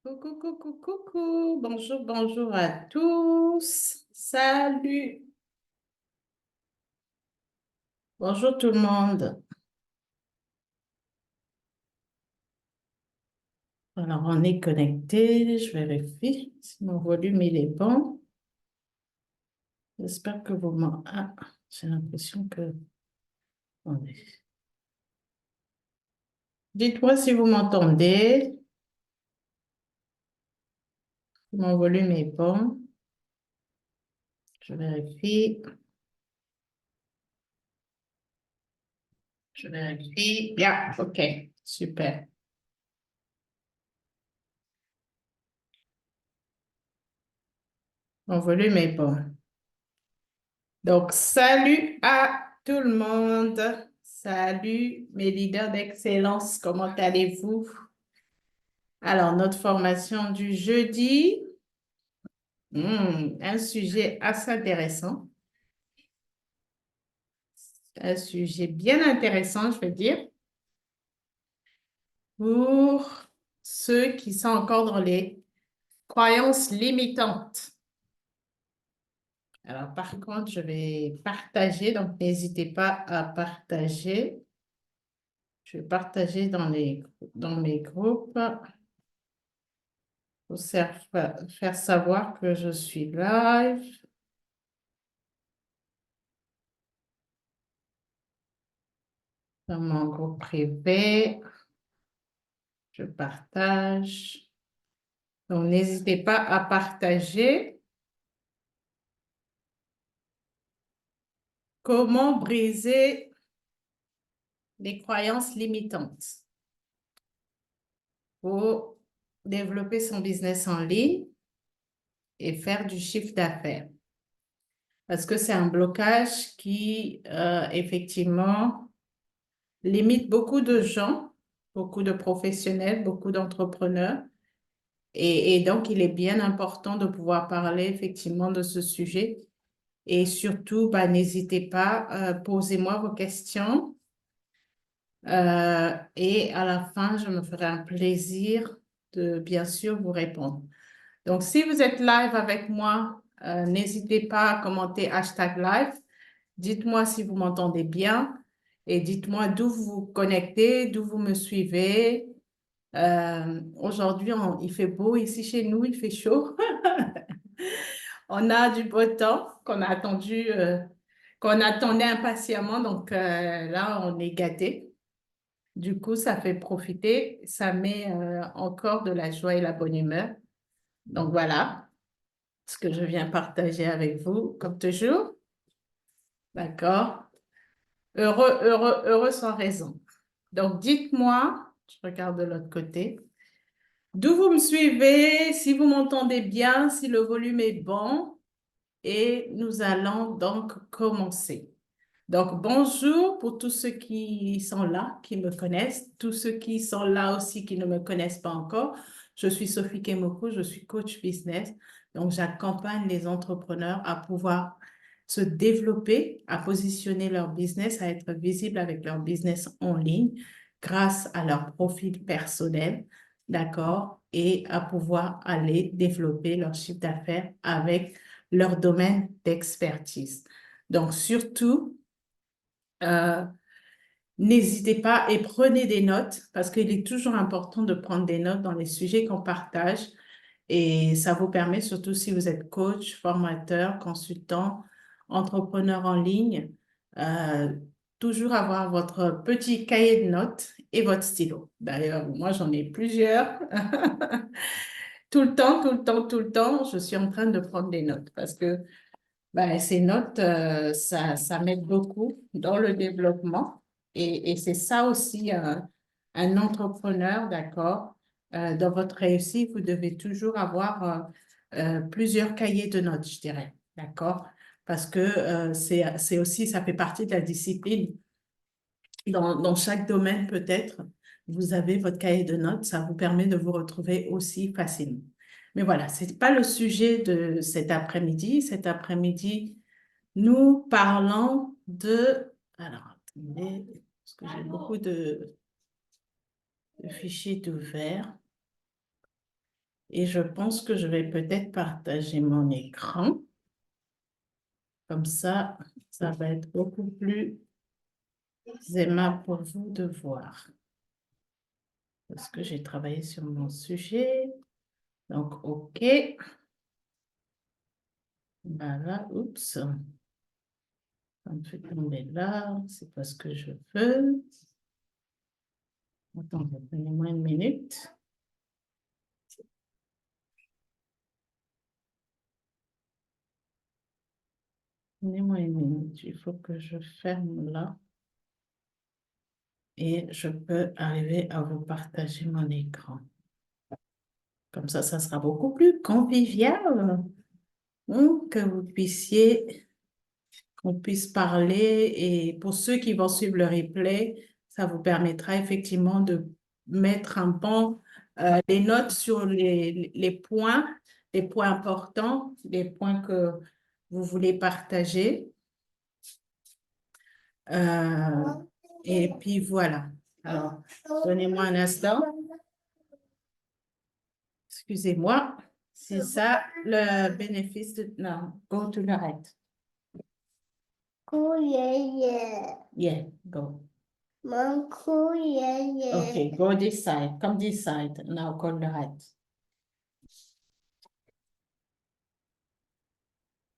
Coucou, coucou, coucou. Bonjour, bonjour à tous. Salut. Bonjour tout le monde. Alors, on est connecté. Je vérifie si mon volume il est bon. J'espère que vous m'en... Ah, j'ai l'impression que... Attendez. Dites-moi si vous m'entendez. Si mon volume est bon. Je vérifie. Je vérifie. Bien, OK. Super. Mon volume est bon. Donc, salut à tout le monde. Salut mes leaders d'excellence. Comment allez-vous? Alors, notre formation du jeudi, un sujet assez intéressant. Un sujet bien intéressant, je veux dire, pour ceux qui sont encore dans les croyances limitantes. Alors, par contre, je vais partager, donc n'hésitez pas à partager. Je vais partager dans mes groupes. Pour faire savoir que je suis live. Dans mon groupe privé. Je partage. Donc, n'hésitez pas à partager. Comment briser les croyances limitantes pour développer son business en ligne et faire du chiffre d'affaires. Parce que c'est un blocage qui, effectivement, limite beaucoup de gens, beaucoup de professionnels, beaucoup d'entrepreneurs. Et donc, il est bien important de pouvoir parler effectivement de ce sujet. Et surtout, bah, n'hésitez pas, posez-moi vos questions. Et à la fin, je me ferai un plaisir de bien sûr vous répondre. Donc, si vous êtes live avec moi, n'hésitez pas à commenter hashtag live. Dites-moi si vous m'entendez bien et dites-moi d'où vous vous connectez, d'où vous me suivez. Aujourd'hui, il fait beau ici chez nous, il fait chaud. On a du beau temps qu'on attendait impatiemment. Donc là, on est gâtés. Du coup, ça fait profiter, ça met encore de la joie et la bonne humeur. Donc voilà ce que je viens partager avec vous, comme toujours. D'accord? Heureux, heureux, heureux sans raison. Donc dites-moi, je regarde de l'autre côté. D'où vous me suivez, si vous m'entendez bien, si le volume est bon, et nous allons donc commencer. Donc, bonjour pour tous ceux qui sont là, qui me connaissent, tous ceux qui sont là aussi qui ne me connaissent pas encore. Je suis Sophie Kemoko, je suis coach business. Donc, j'accompagne les entrepreneurs à pouvoir se développer, à positionner leur business, à être visible avec leur business en ligne grâce à leur profil personnel, d'accord, et à pouvoir aller développer leur chiffre d'affaires avec leur domaine d'expertise. Donc, surtout, euh, n'hésitez pas et prenez des notes parce qu'il est toujours important de prendre des notes dans les sujets qu'on partage et ça vous permet, surtout si vous êtes coach, formateur, consultant, entrepreneur en ligne, euh, toujours avoir votre petit cahier de notes et votre stylo. D'ailleurs, moi, j'en ai plusieurs. Tout le temps, tout le temps, tout le temps, je suis en train de prendre des notes parce que ben, ces notes, ça m'aide beaucoup dans le développement. Et c'est ça aussi un entrepreneur, d'accord? Dans votre réussite, vous devez toujours avoir plusieurs cahiers de notes, je dirais, d'accord? Parce que c'est aussi, ça fait partie de la discipline. Dans chaque domaine, peut-être, vous avez votre cahier de notes, ça vous permet de vous retrouver aussi facilement. Mais voilà, ce n'est pas le sujet de cet après-midi. Cet après-midi, nous parlons de... Alors, attendez, parce que j'ai beaucoup de fichiers ouverts. Et je pense que je vais peut-être partager mon écran. Comme ça va être beaucoup plus aimable pour vous de voir. Parce que j'ai travaillé sur mon sujet. Donc, OK. Voilà, oups. Ça me fait tomber là. C'est pas ce que je veux. Attendez, donnez-moi une minute. Donnez-moi une minute. Il faut que je ferme là. Et je peux arriver à vous partager mon écran. Comme ça sera beaucoup plus convivial. Que vous puissiez, qu'on puisse parler. Et pour ceux qui vont suivre le replay, ça vous permettra effectivement de mettre un bon, des notes sur les points importants, les points que vous voulez partager. Et puis voilà. Alors, donnez-moi un instant. Excusez-moi. C'est ça le bénéfice de... Non, go to the right. Cool, yeah. Yeah, go. Mom, cool, yeah. Okay, go this side. Come this side. Now go the right.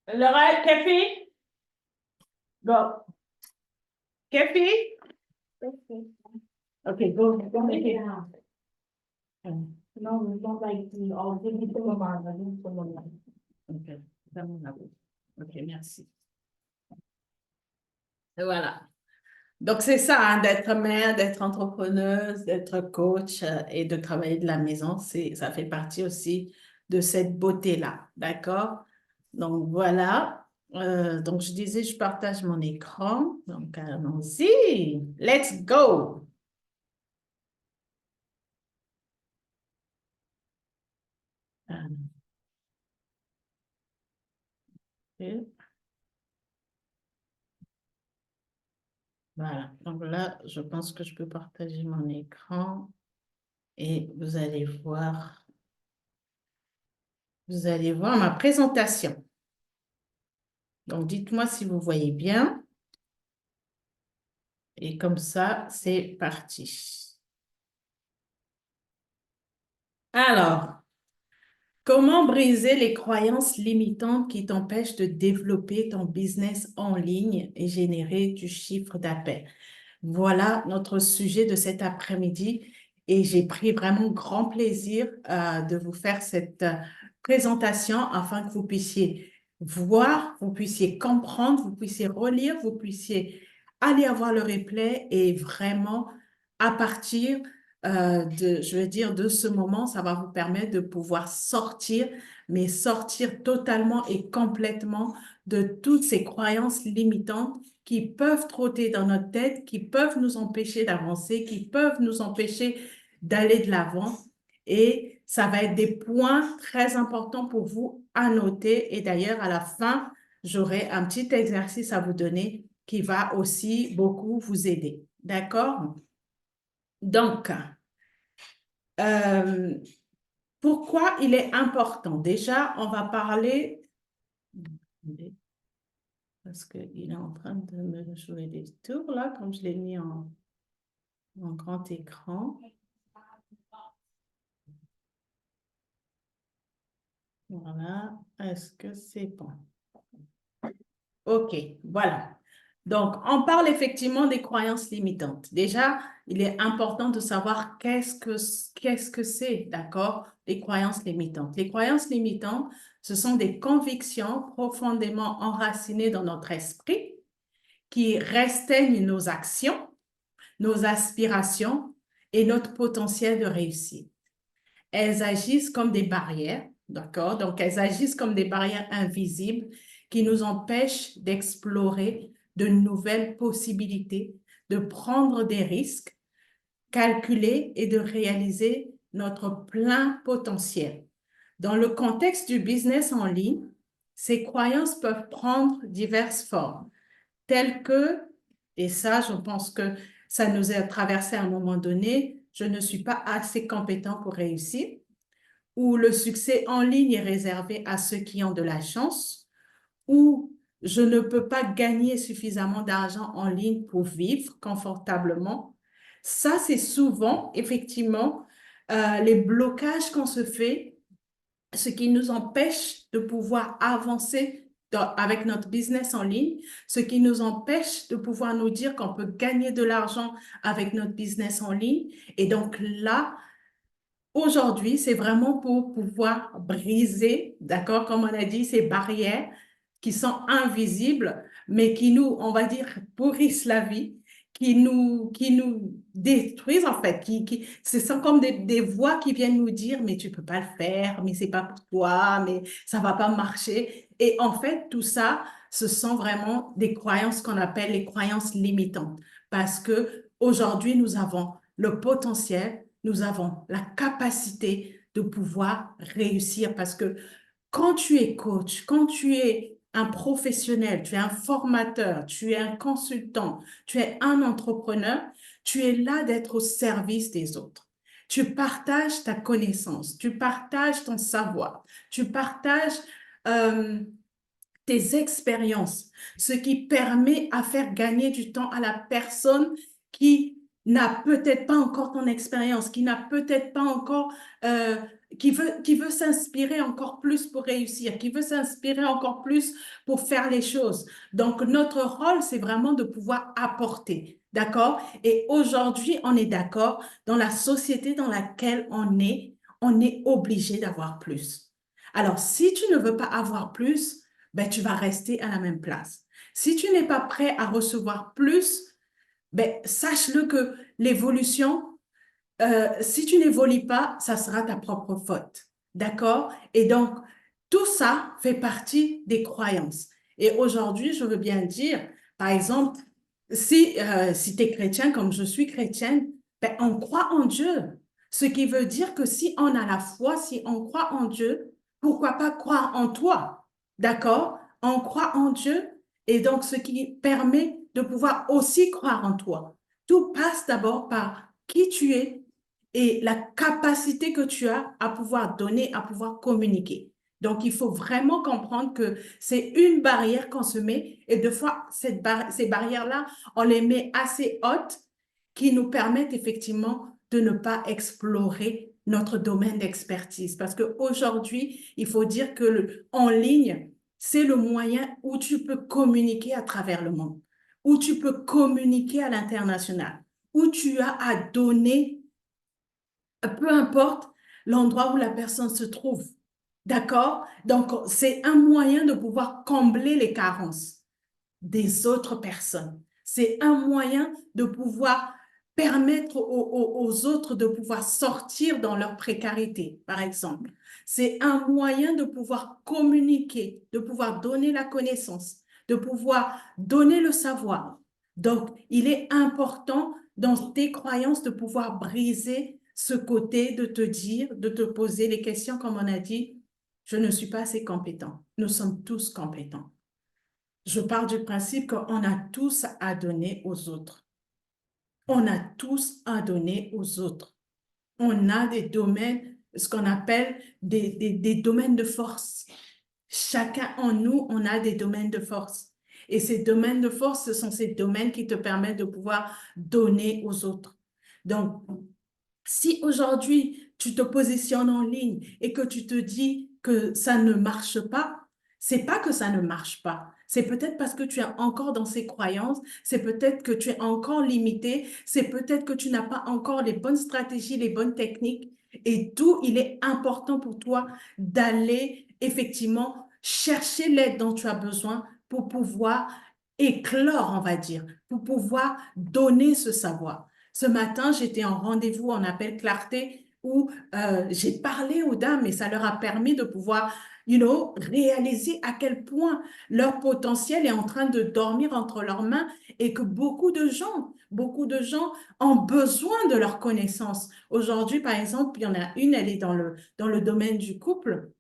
The right, Kefi? Go. Kefi? Okay, go make it. No, we don't like to all give it to Mama. Okay, ok, merci. Et voilà. Donc, c'est ça, hein, d'être mère, d'être entrepreneuse, d'être coach et de travailler de la maison, ça fait partie aussi de cette beauté-là, d'accord? Donc, voilà. Donc, je disais, je partage mon écran. Donc, allons-y. Let's go. Ok. Voilà. Donc là, je pense que je peux partager mon écran et vous allez voir ma présentation. Donc, dites-moi si vous voyez bien. Et comme ça, c'est parti. Alors, comment briser les croyances limitantes qui t'empêchent de développer ton business en ligne et générer du chiffre d'affaires? Voilà notre sujet de cet après-midi et j'ai pris vraiment grand plaisir de vous faire cette présentation afin que vous puissiez voir, vous puissiez comprendre, vous puissiez relire, vous puissiez aller avoir le replay et vraiment à partir je veux dire, de ce moment, ça va vous permettre de pouvoir sortir, mais sortir totalement et complètement de toutes ces croyances limitantes qui peuvent trotter dans notre tête, qui peuvent nous empêcher d'avancer, qui peuvent nous empêcher d'aller de l'avant. Et ça va être des points très importants pour vous à noter. Et d'ailleurs, à la fin, j'aurai un petit exercice à vous donner qui va aussi beaucoup vous aider. D'accord? Donc, pourquoi il est important? Déjà, on va parler... Parce qu'il est en train de me jouer des tours, là, comme je l'ai mis en grand écran. Voilà. Est-ce que c'est bon? OK, voilà. Donc, on parle effectivement des croyances limitantes. Déjà, il est important de savoir qu'est-ce que c'est, d'accord, les croyances limitantes. Les croyances limitantes, ce sont des convictions profondément enracinées dans notre esprit qui restreignent nos actions, nos aspirations et notre potentiel de réussite. Elles agissent comme des barrières, d'accord? Donc, elles agissent comme des barrières invisibles qui nous empêchent d'explorer de nouvelles possibilités, de prendre des risques, calculer et de réaliser notre plein potentiel. Dans le contexte du business en ligne, ces croyances peuvent prendre diverses formes, telles que, et ça, je pense que ça nous a traversé à un moment donné, je ne suis pas assez compétent pour réussir, où le succès en ligne est réservé à ceux qui ont de la chance, où je ne peux pas gagner suffisamment d'argent en ligne pour vivre confortablement. Ça, c'est souvent, effectivement, les blocages qu'on se fait, ce qui nous empêche de pouvoir avancer avec notre business en ligne, ce qui nous empêche de pouvoir nous dire qu'on peut gagner de l'argent avec notre business en ligne. Et donc là, aujourd'hui, c'est vraiment pour pouvoir briser, d'accord, comme on a dit, ces barrières qui sont invisibles, mais qui nous, on va dire, pourrissent la vie, qui nous détruisent en fait, ce sont comme des voix qui viennent nous dire, mais tu peux pas le faire, mais c'est pas pour toi, mais ça va pas marcher. Et en fait, tout ça, ce sont vraiment des croyances qu'on appelle les croyances limitantes, parce que aujourd'hui, nous avons le potentiel, nous avons la capacité de pouvoir réussir parce que quand tu es coach, quand tu es un professionnel, tu es un formateur, tu es un consultant, tu es un entrepreneur, tu es là d'être au service des autres. Tu partages ta connaissance, tu partages ton savoir, tu partages euh, tes expériences, ce qui permet à faire gagner du temps à la personne qui n'a peut-être pas encore ton expérience, qui n'a peut-être pas encore, euh, qui veut s'inspirer encore plus pour réussir, qui veut s'inspirer encore plus pour faire les choses. Donc, notre rôle, c'est vraiment de pouvoir apporter, d'accord? Et aujourd'hui, on est d'accord, dans la société dans laquelle on est obligé d'avoir plus. Alors, si tu ne veux pas avoir plus, ben, tu vas rester à la même place. Si tu n'es pas prêt à recevoir plus, ben, sache-le que l'évolution, si tu n'évolues pas, ça sera ta propre faute. D'accord? Et donc, tout ça fait partie des croyances. Et aujourd'hui, je veux bien dire, par exemple, si tu es chrétien comme je suis chrétienne, ben, on croit en Dieu. Ce qui veut dire que si on a la foi, si on croit en Dieu, pourquoi pas croire en toi? D'accord? On croit en Dieu et donc ce qui permet de pouvoir aussi croire en toi. Tout passe d'abord par qui tu es et la capacité que tu as à pouvoir donner, à pouvoir communiquer. Donc, il faut vraiment comprendre que c'est une barrière qu'on se met et deux fois, ces barrières-là, on les met assez hautes qui nous permettent effectivement de ne pas explorer notre domaine d'expertise. Parce qu'aujourd'hui, il faut dire que en ligne, c'est le moyen où tu peux communiquer à travers le monde, où tu peux communiquer à l'international, où tu as à donner peu importe l'endroit où la personne se trouve. D'accord? Donc, c'est un moyen de pouvoir combler les carences des autres personnes. C'est un moyen de pouvoir permettre aux autres de pouvoir sortir dans leur précarité, par exemple. C'est un moyen de pouvoir communiquer, de pouvoir donner la connaissance, de pouvoir donner le savoir. Donc, il est important dans tes croyances de pouvoir briser ce côté de te dire, de te poser les questions, comme on a dit, je ne suis pas assez compétent. Nous sommes tous compétents. Je pars du principe qu'on a tous à donner aux autres. On a tous à donner aux autres. On a des domaines, ce qu'on appelle des domaines de force. Chacun en nous, on a des domaines de force. Et ces domaines de force, ce sont ces domaines qui te permettent de pouvoir donner aux autres. Donc, si aujourd'hui, tu te positionnes en ligne et que tu te dis que ça ne marche pas, c'est pas que ça ne marche pas. C'est peut-être parce que tu es encore dans ces croyances, c'est peut-être que tu es encore limité, c'est peut-être que tu n'as pas encore les bonnes stratégies, les bonnes techniques. Et d'où il est important pour toi d'aller effectivement chercher l'aide dont tu as besoin pour pouvoir éclore, on va dire, pour pouvoir donner ce savoir. Ce matin, j'étais en rendez-vous en appel clarté où j'ai parlé aux dames et ça leur a permis de pouvoir, réaliser à quel point leur potentiel est en train de dormir entre leurs mains et que beaucoup de gens ont besoin de leur connaissance. Aujourd'hui, par exemple, il y en a une, elle est dans le domaine du couple.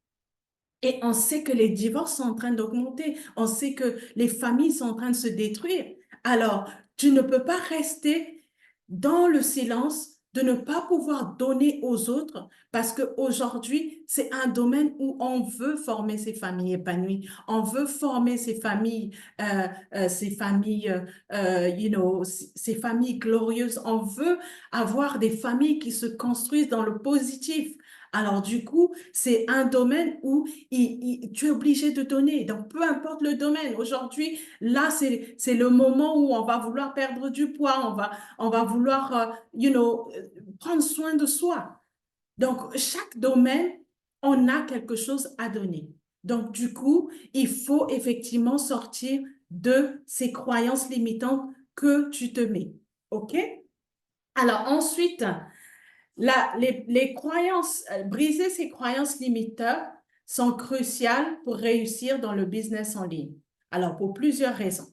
Et on sait que les divorces sont en train d'augmenter. On sait que les familles sont en train de se détruire. Alors, tu ne peux pas rester dans le silence de ne pas pouvoir donner aux autres parce qu'aujourd'hui, c'est un domaine où on veut former ces familles épanouies, on veut former ces familles, ces familles glorieuses, on veut avoir des familles qui se construisent dans le positif. Alors, du coup, c'est un domaine où tu es obligé de donner. Donc, peu importe le domaine. Aujourd'hui, là, c'est le moment où on va vouloir perdre du poids, on va vouloir, prendre soin de soi. Donc, chaque domaine, on a quelque chose à donner. Donc, du coup, il faut effectivement sortir de ces croyances limitantes que tu te mets. OK? Alors, ensuite, les croyances, briser ces croyances limitantes sont cruciales pour réussir dans le business en ligne. Alors, pour plusieurs raisons.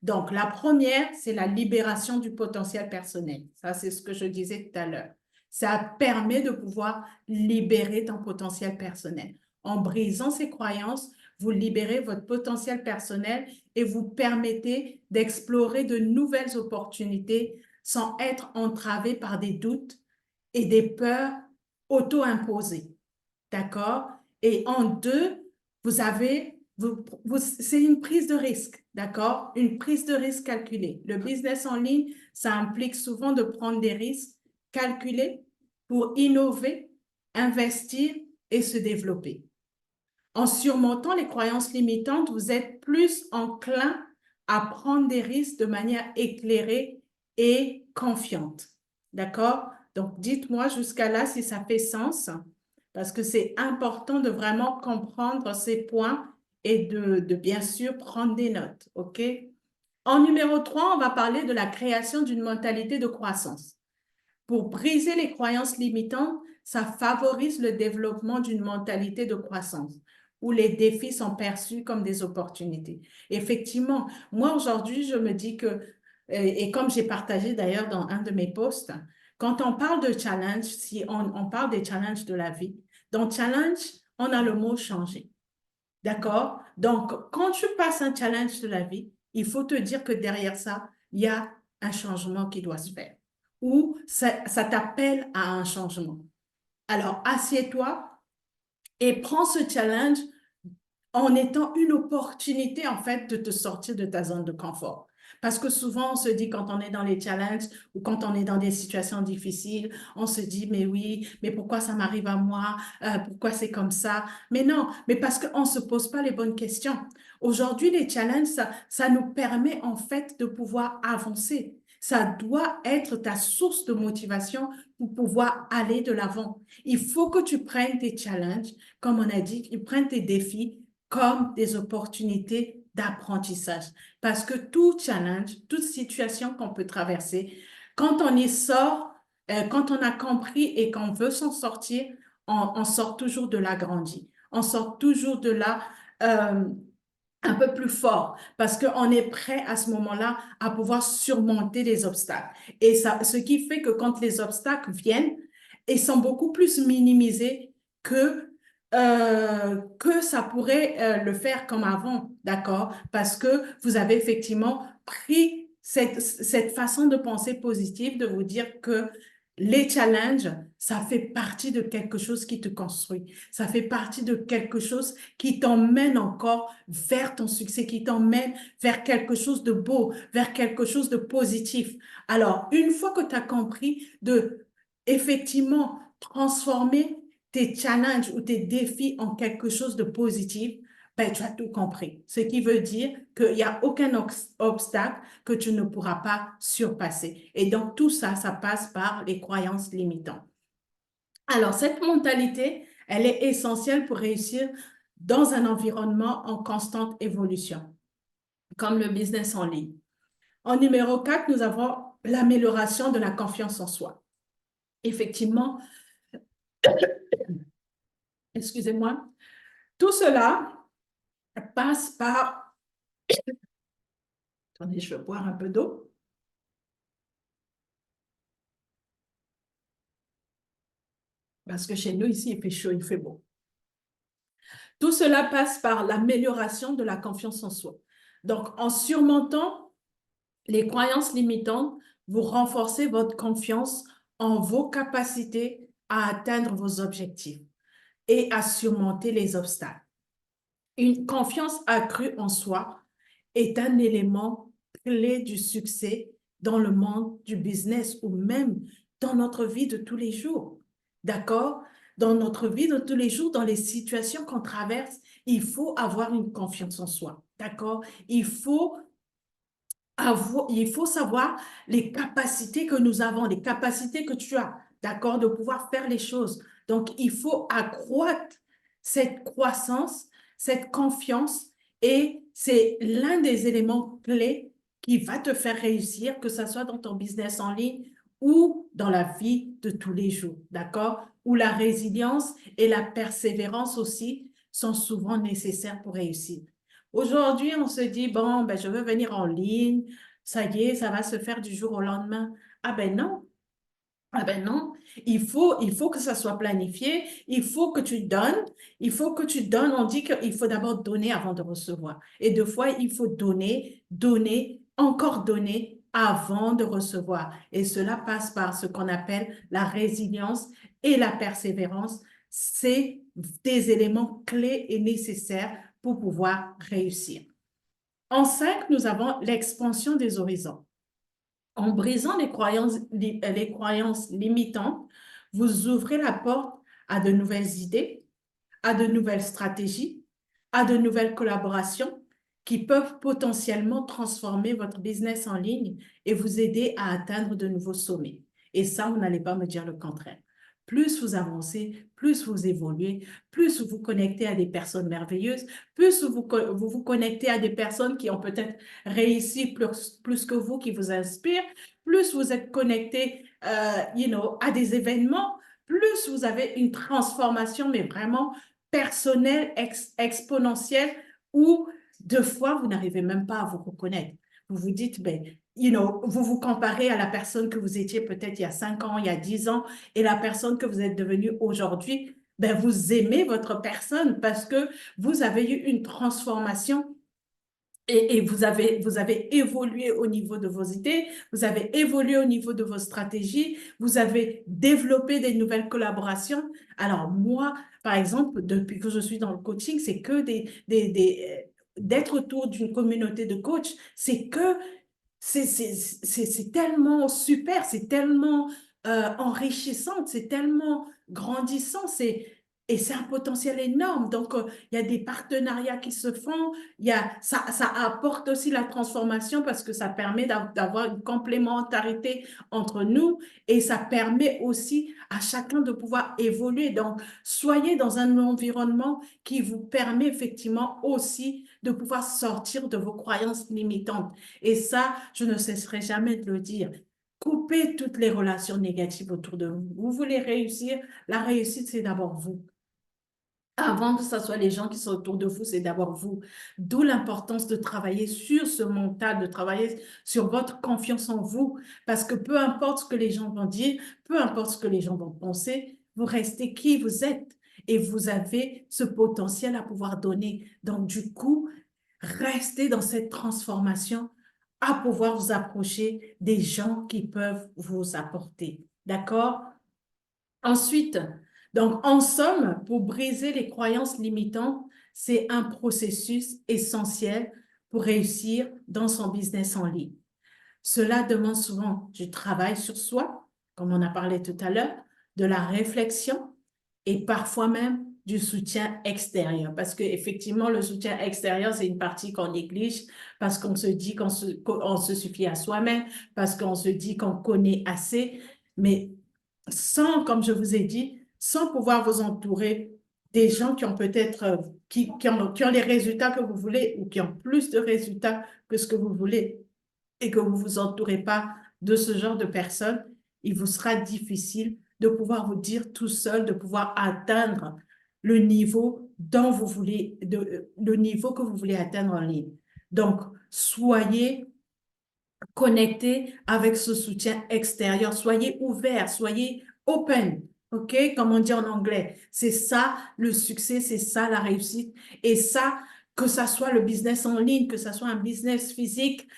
Donc, la première, c'est la libération du potentiel personnel. Ça, c'est ce que je disais tout à l'heure. Ça permet de pouvoir libérer ton potentiel personnel. En brisant ces croyances, vous libérez votre potentiel personnel et vous permettez d'explorer de nouvelles opportunités sans être entravé par des doutes et des peurs auto-imposées. D'accord? Et en deux, c'est une prise de risque. D'accord? Une prise de risque calculée. Le business en ligne, ça implique souvent de prendre des risques calculés pour innover, investir et se développer. En surmontant les croyances limitantes, vous êtes plus enclin à prendre des risques de manière éclairée et confiante. D'accord? Donc, dites-moi jusqu'à là si ça fait sens, parce que c'est important de vraiment comprendre ces points et de bien sûr prendre des notes. OK? En numéro 3, on va parler de la création d'une mentalité de croissance. Pour briser les croyances limitantes, ça favorise le développement d'une mentalité de croissance où les défis sont perçus comme des opportunités. Effectivement, moi aujourd'hui, je me dis que, et comme j'ai partagé d'ailleurs dans un de mes posts, quand on parle de challenge, si on parle des challenges de la vie, dans challenge, on a le mot changer. D'accord? Donc, quand tu passes un challenge de la vie, il faut te dire que derrière ça, il y a un changement qui doit se faire ou ça t'appelle à un changement. Alors, assieds-toi et prends ce challenge en étant une opportunité, en fait, de te sortir de ta zone de confort. Parce que souvent, on se dit quand on est dans les challenges ou quand on est dans des situations difficiles, on se dit, mais oui, mais pourquoi ça m'arrive à moi? Pourquoi c'est comme ça? Mais non, mais parce qu'on ne se pose pas les bonnes questions. Aujourd'hui, les challenges, ça nous permet en fait de pouvoir avancer. Ça doit être ta source de motivation pour pouvoir aller de l'avant. Il faut que tu prennes tes challenges, comme on a dit, tu prennes tes défis comme des opportunités d'apprentissage. Parce que tout challenge, toute situation qu'on peut traverser, quand on y sort, quand on a compris et qu'on veut s'en sortir, on sort toujours de là grandi. On sort toujours de là un peu plus fort parce qu'on est prêt à ce moment-là à pouvoir surmonter les obstacles. Et ça, ce qui fait que quand les obstacles viennent, ils sont beaucoup plus minimisés que ça pourrait le faire comme avant, d'accord? Parce que vous avez effectivement pris cette façon de penser positive, de vous dire que les challenges, ça fait partie de quelque chose qui te construit. Ça fait partie de quelque chose qui t'emmène encore vers ton succès, qui t'emmène vers quelque chose de beau, vers quelque chose de positif. Alors, une fois que tu as compris de effectivement transformer tes challenges ou tes défis en quelque chose de positif, ben, tu as tout compris. Ce qui veut dire qu'il n'y a aucun obstacle que tu ne pourras pas surpasser. Et donc, tout ça, ça passe par les croyances limitantes. Alors, cette mentalité, elle est essentielle pour réussir dans un environnement en constante évolution, comme le business en ligne. En numéro 4, nous avons l'amélioration de la confiance en soi. Effectivement, excusez-moi, tout cela passe par... Attendez, je vais boire un peu d'eau. Parce que chez nous, ici, il fait chaud, il fait beau. Tout cela passe par l'amélioration de la confiance en soi. Donc, en surmontant les croyances limitantes, vous renforcez votre confiance en vos capacités à atteindre vos objectifs et à surmonter les obstacles. Une confiance accrue en soi est un élément clé du succès dans le monde du business ou même dans notre vie de tous les jours. D'accord? Dans notre vie de tous les jours, dans les situations qu'on traverse, il faut avoir une confiance en soi. D'accord? Il faut savoir les capacités que nous avons, les capacités que tu as, d'accord, de pouvoir faire les choses. Donc, il faut accroître cette croissance, cette confiance, et c'est l'un des éléments clés qui va te faire réussir, que ce soit dans ton business en ligne ou dans la vie de tous les jours, d'accord? Où la résilience et la persévérance aussi sont souvent nécessaires pour réussir. Aujourd'hui, on se dit, bon, ben, je veux venir en ligne, ça y est, ça va se faire du jour au lendemain. Ah ben non, ah ben non, il faut que ça soit planifié, il faut que tu donnes, on dit qu'il faut d'abord donner avant de recevoir. Et deux fois, il faut donner, donner, encore donner avant de recevoir. Et cela passe par ce qu'on appelle la résilience et la persévérance. C'est des éléments clés et nécessaires pour pouvoir réussir. En 5, nous avons l'expansion des horizons. En brisant les croyances limitantes, vous ouvrez la porte à de nouvelles idées, à de nouvelles stratégies, à de nouvelles collaborations qui peuvent potentiellement transformer votre business en ligne et vous aider à atteindre de nouveaux sommets. Et ça, vous n'allez pas me dire le contraire. Plus vous avancez, plus vous évoluez, plus vous vous connectez à des personnes merveilleuses, plus vous connectez à des personnes qui ont peut-être réussi plus que vous, qui vous inspirent, plus vous êtes connecté à des événements, plus vous avez une transformation, mais vraiment personnelle, exponentielle, où deux fois, vous n'arrivez même pas à vous reconnaître. Vous vous dites, ben, vous vous comparez à la personne que vous étiez peut-être il y a 5 ans, il y a 10 ans, et la personne que vous êtes devenue aujourd'hui. Ben, vous aimez votre personne parce que vous avez eu une transformation et vous avez évolué au niveau de vos idées, vous avez évolué au niveau de vos stratégies, vous avez développé des nouvelles collaborations. Alors moi, par exemple, depuis que je suis dans le coaching, c'est que d'être autour d'une communauté de coachs, c'est tellement super, c'est tellement enrichissant, c'est tellement grandissant, et c'est un potentiel énorme. Donc, il y a des partenariats qui se font, ça apporte aussi la transformation parce que ça permet d'avoir une complémentarité entre nous et ça permet aussi à chacun de pouvoir évoluer. Donc, soyez dans un environnement qui vous permet effectivement aussi de pouvoir sortir de vos croyances limitantes. Et ça, je ne cesserai jamais de le dire. Coupez toutes les relations négatives autour de vous. Vous voulez réussir, la réussite, c'est d'abord vous. Avant que ce soit les gens qui sont autour de vous, c'est d'abord vous. D'où l'importance de travailler sur ce mental, de travailler sur votre confiance en vous. Parce que peu importe ce que les gens vont dire, peu importe ce que les gens vont penser, vous restez qui vous êtes et vous avez ce potentiel à pouvoir donner. Donc, du coup, restez dans cette transformation à pouvoir vous approcher des gens qui peuvent vous apporter. D'accord? Ensuite, donc en somme, pour briser les croyances limitantes, c'est un processus essentiel pour réussir dans son business en ligne. Cela demande souvent du travail sur soi, comme on a parlé tout à l'heure, de la réflexion et parfois même du soutien extérieur. Parce qu'effectivement, le soutien extérieur, c'est une partie qu'on néglige parce qu'on se dit qu'on se suffit à soi-même, parce qu'on se dit qu'on connaît assez. Mais sans, comme je vous ai dit, sans pouvoir vous entourer des gens qui ont peut-être, qui ont les résultats que vous voulez ou qui ont plus de résultats que ce que vous voulez et que vous ne vous entourez pas de ce genre de personnes, il vous sera difficile de pouvoir vous dire tout seul, de pouvoir atteindre le niveau dont vous voulez, le niveau que vous voulez atteindre en ligne. Donc, soyez connectés avec ce soutien extérieur. Soyez ouverts, soyez open, OK? Comme on dit en anglais. C'est ça le succès, c'est ça la réussite. Et ça, que ça soit le business en ligne, que ça soit un business physique,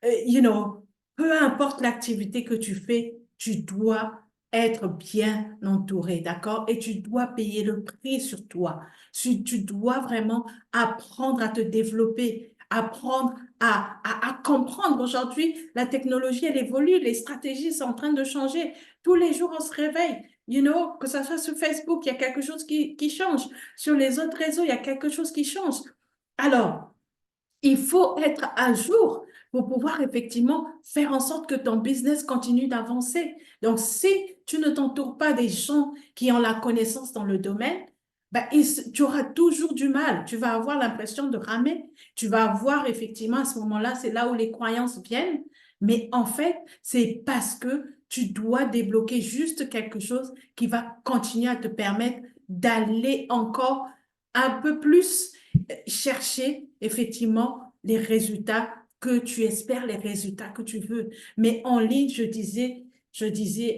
peu importe l'activité que tu fais, tu dois être bien entouré, d'accord? Et tu dois payer le prix sur toi. Tu dois vraiment apprendre à te développer, apprendre à comprendre. Aujourd'hui, la technologie, elle évolue, les stratégies sont en train de changer. Tous les jours, on se réveille. Que ce soit sur Facebook, il y a quelque chose qui change. Sur les autres réseaux, il y a quelque chose qui change. Alors, il faut être à jour pour pouvoir effectivement faire en sorte que ton business continue d'avancer. Donc, si tu ne t'entoures pas des gens qui ont la connaissance dans le domaine, ben, tu auras toujours du mal. Tu vas avoir l'impression de ramer. Tu vas avoir effectivement à ce moment-là, c'est là où les croyances viennent. Mais en fait, c'est parce que tu dois débloquer juste quelque chose qui va continuer à te permettre d'aller encore un peu plus chercher effectivement les résultats que tu espères, les résultats que tu veux. Mais en ligne, je disais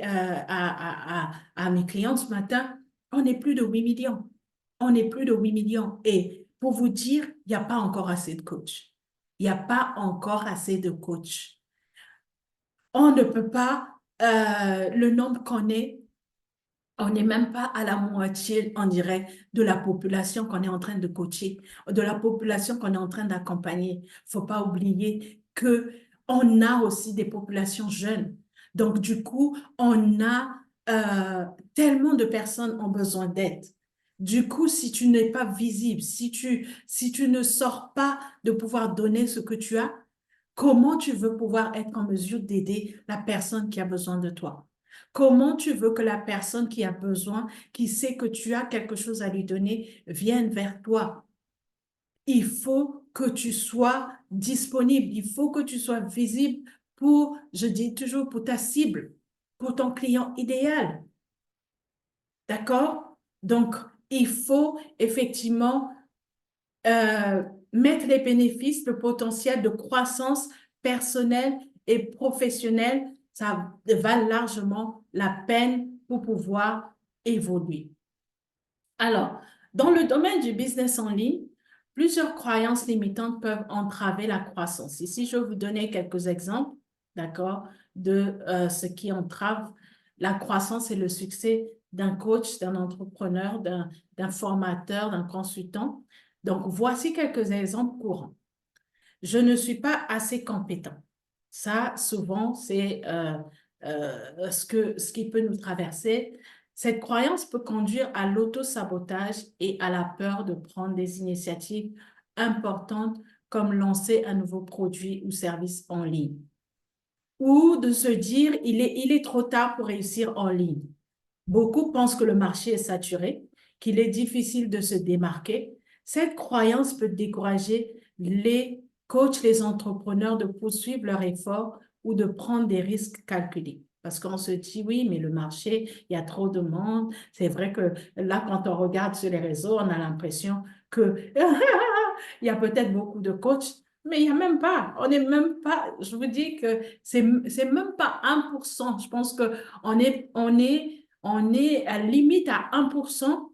à mes clients ce matin, on n'est plus de 8 millions. On n'est plus de 8 millions. Et pour vous dire, il n'y a pas encore assez de coachs. Il n'y a pas encore assez de coachs. On ne peut pas, le nombre qu'on est, on n'est même pas à la moitié, on dirait, de la population qu'on est en train de coacher, de la population qu'on est en train d'accompagner. Il ne faut pas oublier qu'on a aussi des populations jeunes. Donc, du coup, on a tellement de personnes ont besoin d'aide. Du coup, si tu n'es pas visible, si tu ne sors pas de pouvoir donner ce que tu as, comment tu veux pouvoir être en mesure d'aider la personne qui a besoin de toi? Comment tu veux que la personne qui a besoin, qui sait que tu as quelque chose à lui donner, vienne vers toi? Il faut que tu sois disponible, il faut que tu sois visible pour, je dis toujours, pour ta cible, pour ton client idéal. D'accord? Donc, il faut effectivement mettre les bénéfices, le potentiel de croissance personnelle et professionnelle, ça va largement la peine pour pouvoir évoluer. Alors, dans le domaine du business en ligne, plusieurs croyances limitantes peuvent entraver la croissance. Ici, je vais vous donner quelques exemples, d'accord, de ce qui entrave la croissance et le succès d'un coach, d'un entrepreneur, d'un formateur, d'un consultant. Donc, voici quelques exemples courants. Je ne suis pas assez compétent. Ça, souvent, c'est ce qui peut nous traverser. Cette croyance peut conduire à l'auto-sabotage et à la peur de prendre des initiatives importantes comme lancer un nouveau produit ou service en ligne. Ou de se dire, il est trop tard pour réussir en ligne. Beaucoup pensent que le marché est saturé, qu'il est difficile de se démarquer. Cette croyance peut décourager les coachs, les entrepreneurs de poursuivre leur effort ou de prendre des risques calculés. Parce qu'on se dit, oui, mais le marché, il y a trop de monde. C'est vrai que là, quand on regarde sur les réseaux, on a l'impression que il y a peut-être beaucoup de coachs, mais il n'y a même pas. On n'est même pas, je vous dis que c'est même pas 1%. Je pense qu'on on est à limite à 1%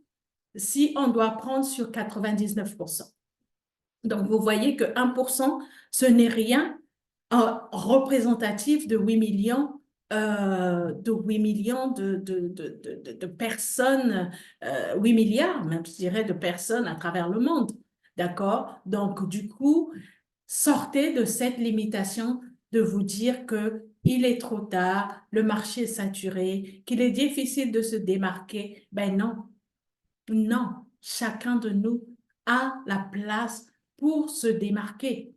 si on doit prendre sur 99%. Donc, vous voyez que 1%, ce n'est rien représentatif de 8 millions, de personnes, 8 milliards, même je dirais, de personnes à travers le monde. D'accord? Donc, du coup, sortez de cette limitation de vous dire que il est trop tard, le marché est saturé, qu'il est difficile de se démarquer. Ben non, non, chacun de nous a la place pour se démarquer,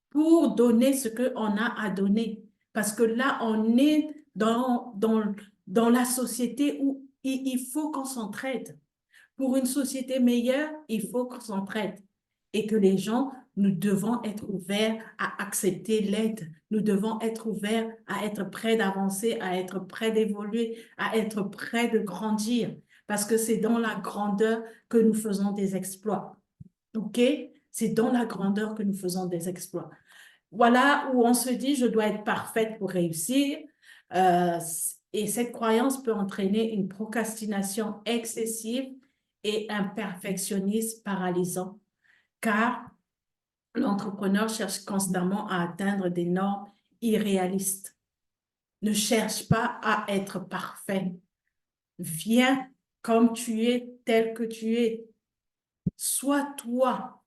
pour donner ce qu'on a à donner. Parce que là, on est dans la société où il faut qu'on s'entraide. Pour une société meilleure, il faut qu'on s'entraide et que les gens, nous devons être ouverts à accepter l'aide. Nous devons être ouverts à être prêts d'avancer, à être prêts d'évoluer, à être prêts de grandir. Parce que c'est dans la grandeur que nous faisons des exploits. OK? C'est dans la grandeur que nous faisons des exploits. Voilà où on se dit, je dois être parfaite pour réussir. Euh, et cette croyance peut entraîner une procrastination excessive et un perfectionnisme paralysant, car l'entrepreneur cherche constamment à atteindre des normes irréalistes. Ne cherche pas à être parfait. Viens comme tu es, tel que tu es. Sois toi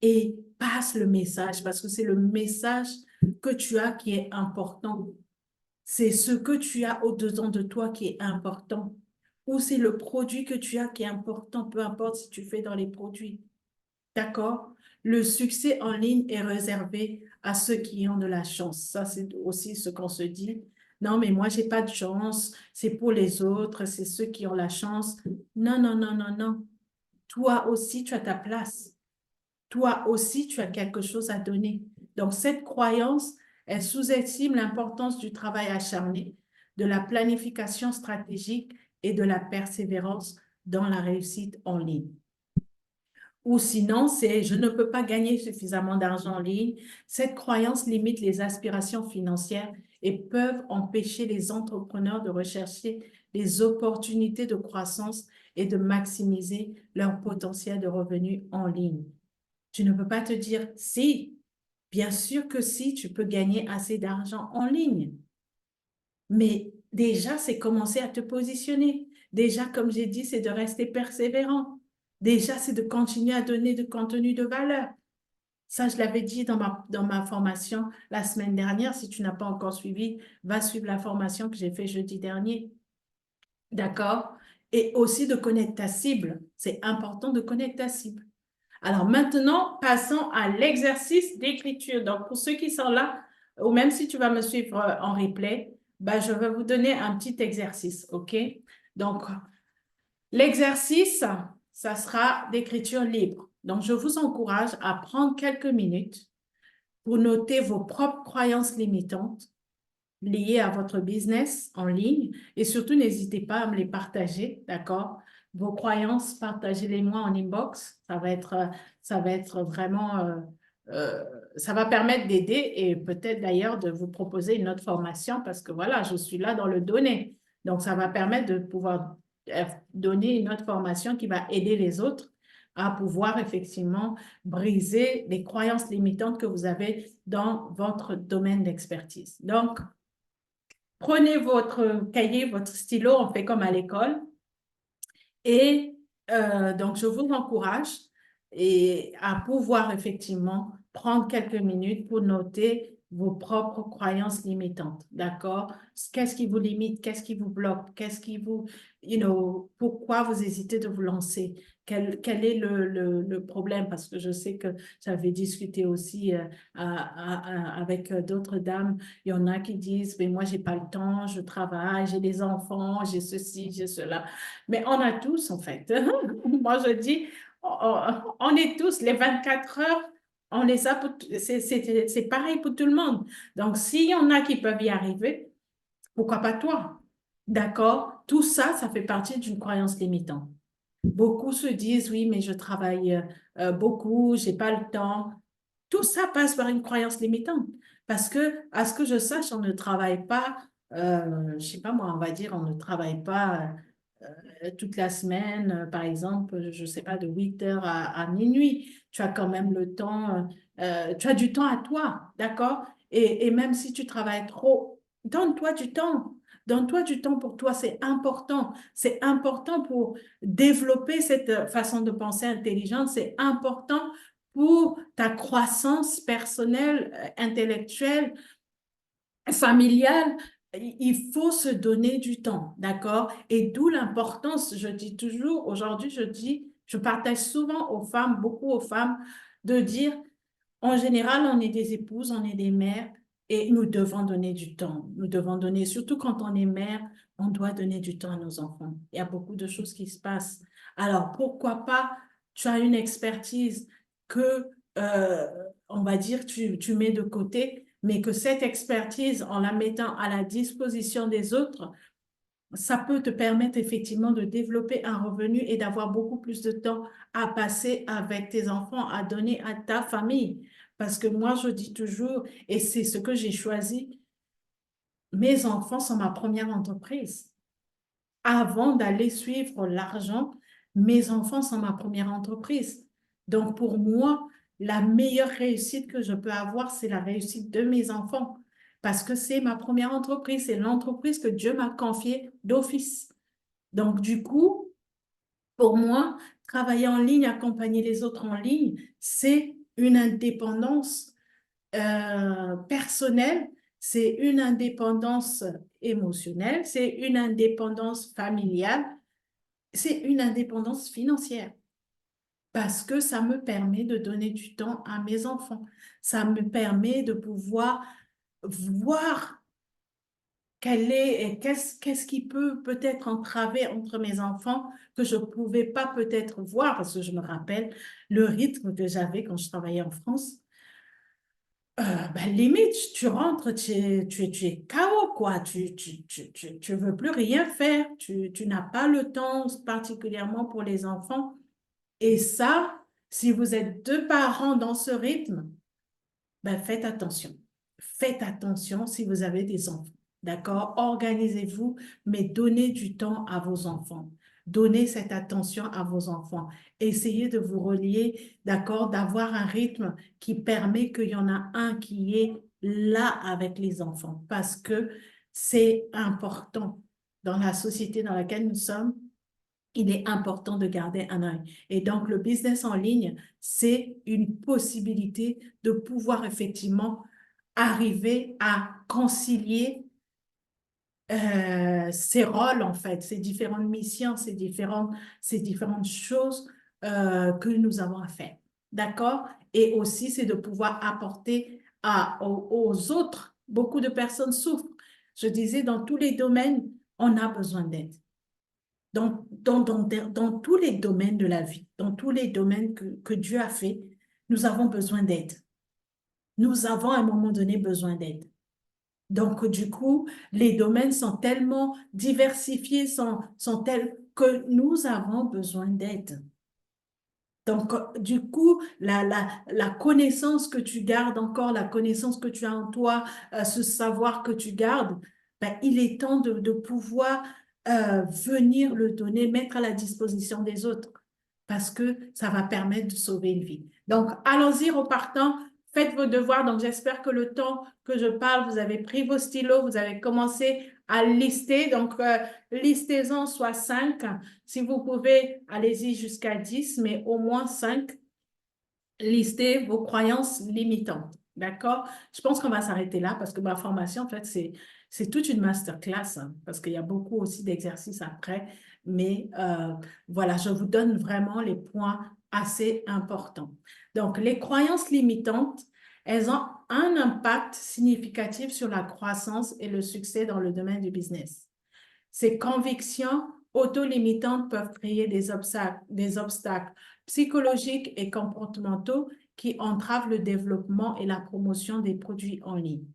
et passe le message parce que c'est le message que tu as qui est important. C'est ce que tu as au-dedans de toi qui est important. Ou c'est le produit que tu as qui est important, peu importe si tu fais dans les produits. D'accord? Le succès en ligne est réservé à ceux qui ont de la chance. Ça, c'est aussi ce qu'on se dit. Non, mais moi, j'ai pas de chance. C'est pour les autres. C'est ceux qui ont la chance. Non, non, non, non, non. Toi aussi, tu as ta place. Toi aussi, tu as quelque chose à donner. Donc, cette croyance, elle sous-estime l'importance du travail acharné, de la planification stratégique et de la persévérance dans la réussite en ligne. Ou sinon, c'est je ne peux pas gagner suffisamment d'argent en ligne. Cette croyance limite les aspirations financières et peuvent empêcher les entrepreneurs de rechercher les opportunités de croissance et de maximiser leur potentiel de revenus en ligne. Tu ne peux pas te dire si, bien sûr que si, tu peux gagner assez d'argent en ligne. Mais déjà, c'est commencer à te positionner. Déjà, comme j'ai dit, c'est de rester persévérant. Déjà, c'est de continuer à donner du contenu de valeur. Ça, je l'avais dit dans ma formation la semaine dernière. Si tu n'as pas encore suivi, va suivre la formation que j'ai faite jeudi dernier. D'accord? Et aussi de connaître ta cible. C'est important de connaître ta cible. Alors maintenant, passons à l'exercice d'écriture. Donc, pour ceux qui sont là, ou même si tu vas me suivre en replay, ben, je vais vous donner un petit exercice, OK? Donc, l'exercice, ça sera d'écriture libre. Donc, je vous encourage à prendre quelques minutes pour noter vos propres croyances limitantes liées à votre business en ligne et surtout, n'hésitez pas à me les partager, d'accord? Vos croyances, partagez-les-moi en inbox. Ça va être vraiment, euh, ça va permettre d'aider et peut-être d'ailleurs de vous proposer une autre formation parce que voilà, je suis là dans le donner. Donc, ça va permettre de pouvoir donner une autre formation qui va aider les autres à pouvoir effectivement briser les croyances limitantes que vous avez dans votre domaine d'expertise. Donc, prenez votre cahier, votre stylo, on fait comme à l'école. Et donc, je vous encourage à pouvoir effectivement prendre quelques minutes pour noter vos propres croyances limitantes, d'accord? Qu'est-ce qui vous limite? Qu'est-ce qui vous bloque? Qu'est-ce qui vous, pourquoi vous hésitez de vous lancer? Quel est le problème? Parce que je sais que j'avais discuté aussi avec d'autres dames. Il y en a qui disent, mais moi, j'ai pas le temps, je travaille, j'ai des enfants, j'ai ceci, j'ai cela. Mais on a tous, en fait. Moi, je dis, on est tous, les 24 heures, on les a c'est pareil pour tout le monde. Donc, s'il y en a qui peuvent y arriver, pourquoi pas toi? D'accord? Tout ça, ça fait partie d'une croyance limitante. Beaucoup se disent, oui, mais je travaille beaucoup, j'ai pas le temps. Tout ça passe par une croyance limitante. Parce que, à ce que je sache, on ne travaille pas, je sais pas moi, on va dire, on ne travaille pas toute la semaine, par exemple, je sais pas, de 8 heures à minuit. Tu as quand même le temps, tu as du temps à toi, d'accord? Et même si tu travailles trop, donne-toi du temps. Donne-toi du temps pour toi, c'est important. C'est important pour développer cette façon de penser intelligente. C'est important pour ta croissance personnelle, intellectuelle, familiale. Il faut se donner du temps, d'accord? Et d'où l'importance, je dis toujours, aujourd'hui, je partage souvent aux femmes, beaucoup aux femmes, de dire, en général, on est des épouses, on est des mères, et nous devons donner du temps. Nous devons donner, surtout quand on est mère, on doit donner du temps à nos enfants. Il y a beaucoup de choses qui se passent. Alors, pourquoi pas, tu as une expertise que, on va dire, tu mets de côté, mais que cette expertise, en la mettant à la disposition des autres, ça peut te permettre effectivement de développer un revenu et d'avoir beaucoup plus de temps à passer avec tes enfants, à donner à ta famille. Parce que moi, je dis toujours, et c'est ce que j'ai choisi, mes enfants sont ma première entreprise. Avant d'aller suivre l'argent, mes enfants sont ma première entreprise. Donc, pour moi, la meilleure réussite que je peux avoir, c'est la réussite de mes enfants. Parce que c'est ma première entreprise, c'est l'entreprise que Dieu m'a confiée d'office. Donc, du coup, pour moi, travailler en ligne, accompagner les autres en ligne, c'est une indépendance personnelle, c'est une indépendance émotionnelle, c'est une indépendance familiale, c'est une indépendance financière parce que ça me permet de donner du temps à mes enfants. Ça me permet de pouvoir voir qu'est-ce qui peut-être entraver entre mes enfants que je ne pouvais pas peut-être voir parce que je me rappelle le rythme que j'avais quand je travaillais en France. Limite, tu rentres, tu es KO, quoi. Tu veux plus rien faire. Tu n'as pas le temps, particulièrement pour les enfants. Et ça, si vous êtes deux parents dans ce rythme, ben faites attention. Faites attention si vous avez des enfants. D'accord? Organisez-vous, mais donnez du temps à vos enfants. Donnez cette attention à vos enfants. Essayez de vous relier, d'accord? D'avoir un rythme qui permet qu'il y en a un qui est là avec les enfants parce que c'est important dans la société dans laquelle nous sommes. Il est important de garder un œil. Et donc, le business en ligne, c'est une possibilité de pouvoir effectivement arriver à concilier ces rôles, en fait, ces différentes missions, ces différentes choses que nous avons à faire. D'accord? Et aussi, c'est de pouvoir apporter aux autres. Beaucoup de personnes souffrent. Je disais, dans tous les domaines, on a besoin d'aide. Dans tous les domaines de la vie, dans tous les domaines que Dieu a fait, nous avons besoin d'aide. Nous avons à un moment donné besoin d'aide. Donc, du coup, les domaines sont tellement diversifiés, sont tels que nous avons besoin d'aide. Donc, du coup, la connaissance que tu gardes encore, la connaissance que tu as en toi, ce savoir que tu gardes, ben, il est temps de pouvoir venir le donner, mettre à la disposition des autres, parce que ça va permettre de sauver une vie. Donc, allons-y, repartant, faites vos devoirs. Donc, j'espère que le temps que je parle, vous avez pris vos stylos, vous avez commencé à lister. Donc, listez-en soit 5. Si vous pouvez, allez-y jusqu'à 10, mais au moins 5. Listez vos croyances limitantes. D'accord? Je pense qu'on va s'arrêter là parce que ma formation, en fait, c'est toute une masterclass hein, parce qu'il y a beaucoup aussi d'exercices après. Mais voilà, je vous donne vraiment les points assez importants. Donc, les croyances limitantes, elles ont un impact significatif sur la croissance et le succès dans le domaine du business. Ces convictions auto-limitantes peuvent créer des obstacles psychologiques et comportementaux qui entravent le développement et la promotion des produits en ligne.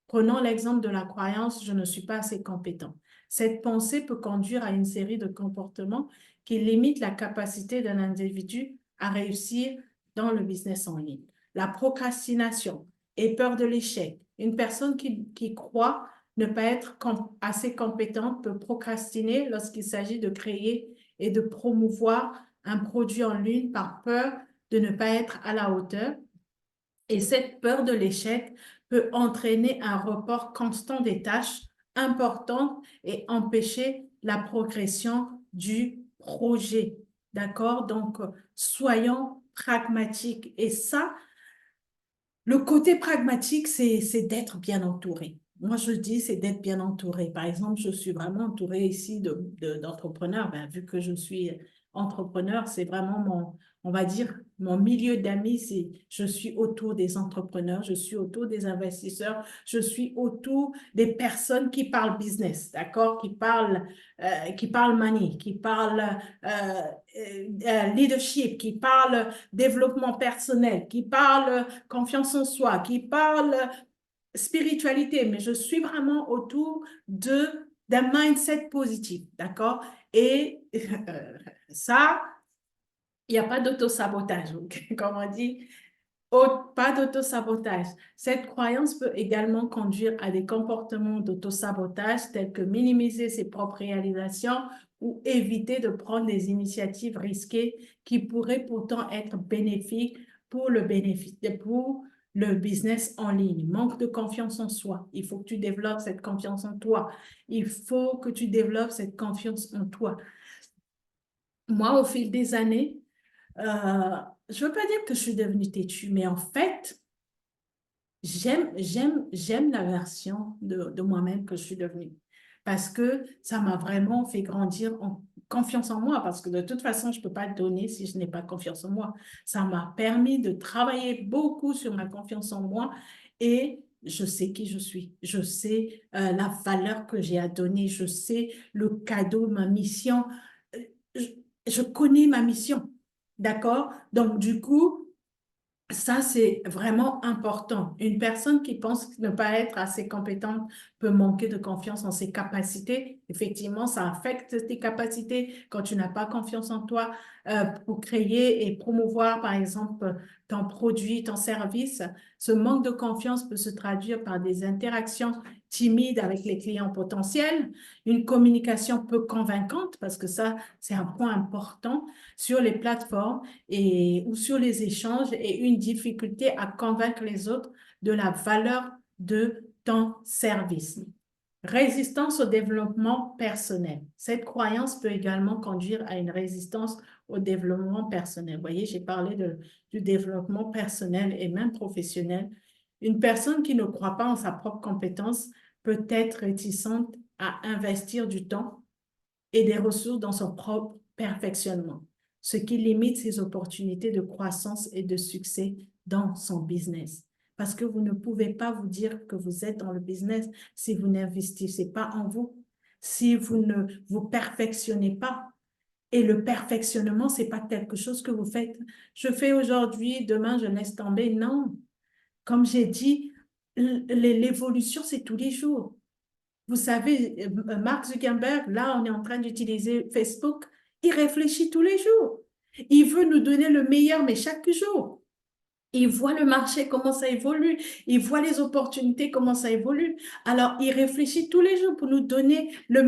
Prenons l'exemple de la croyance « je ne suis pas assez compétent ». Cette pensée peut conduire à une série de comportements qui limitent la capacité d'un individu à réussir dans le business en ligne. La procrastination et peur de l'échec. Une personne qui croit ne pas être assez compétente peut procrastiner lorsqu'il s'agit de créer et de promouvoir un produit en ligne par peur de ne pas être à la hauteur. Et cette peur de l'échec peut entraîner un report constant des tâches importantes et empêcher la progression du projet. D'accord? Donc, soyons pragmatiques. Et ça, le côté pragmatique, c'est d'être bien entouré. Moi, je dis, c'est d'être bien entouré. Par exemple, je suis vraiment entourée ici d'entrepreneurs. Ben, vu que je suis entrepreneur, c'est vraiment on va dire, mon milieu d'amis. Je suis autour des entrepreneurs, je suis autour des investisseurs, je suis autour des personnes qui parlent business, d'accord? Qui parlent money, qui parlent leadership, qui parlent développement personnel, qui parlent confiance en soi, qui parlent spiritualité, mais je suis vraiment autour d'un mindset positif, d'accord? Et ça, il n'y a pas d'auto-sabotage, comme on dit, pas d'auto-sabotage. Cette croyance peut également conduire à des comportements d'auto-sabotage tels que minimiser ses propres réalisations ou éviter de prendre des initiatives risquées qui pourraient pourtant être bénéfiques pour le business en ligne, manque de confiance en soi. Il faut que tu développes cette confiance en toi. Il faut que tu développes cette confiance en toi. Moi, au fil des années, je ne veux pas dire que je suis devenue têtue, mais en fait, j'aime la version de moi-même que je suis devenue. Parce que ça m'a vraiment fait grandir en confiance en moi. Parce que de toute façon, je ne peux pas donner si je n'ai pas confiance en moi. Ça m'a permis de travailler beaucoup sur ma confiance en moi et je sais qui je suis. Je sais la valeur que j'ai à donner. Je sais le cadeau, ma mission. Euh, Je, je connais ma mission. D'accord? Donc, du coup, ça, c'est vraiment important. Une personne qui pense ne pas être assez compétente peut manquer de confiance en ses capacités. Effectivement, ça affecte tes capacités quand tu n'as pas confiance en toi pour créer et promouvoir, par exemple, ton produit, ton service. Ce manque de confiance peut se traduire par des interactions timides avec les clients potentiels, une communication peu convaincante, parce que ça, c'est un point important sur les plateformes ou sur les échanges et une difficulté à convaincre les autres de la valeur de ton service. Résistance au développement personnel. Cette croyance peut également conduire à une résistance au développement personnel. Vous voyez, j'ai parlé du développement personnel et même professionnel. Une personne qui ne croit pas en sa propre compétence peut être réticente à investir du temps et des ressources dans son propre perfectionnement, ce qui limite ses opportunités de croissance et de succès dans son business. Parce que vous ne pouvez pas vous dire que vous êtes dans le business si vous n'investissez pas en vous, si vous ne vous perfectionnez pas. Et le perfectionnement, c'est pas quelque chose que vous faites. Je fais aujourd'hui, demain, je laisse tomber. Non. Comme j'ai dit, l'évolution, c'est tous les jours. Vous savez, Mark Zuckerberg, là, on est en train d'utiliser Facebook. Il réfléchit tous les jours. Il veut nous donner le meilleur, mais chaque jour. Il voit le marché, comment ça évolue. Il voit les opportunités, comment ça évolue. Alors, il réfléchit tous les jours pour nous donner les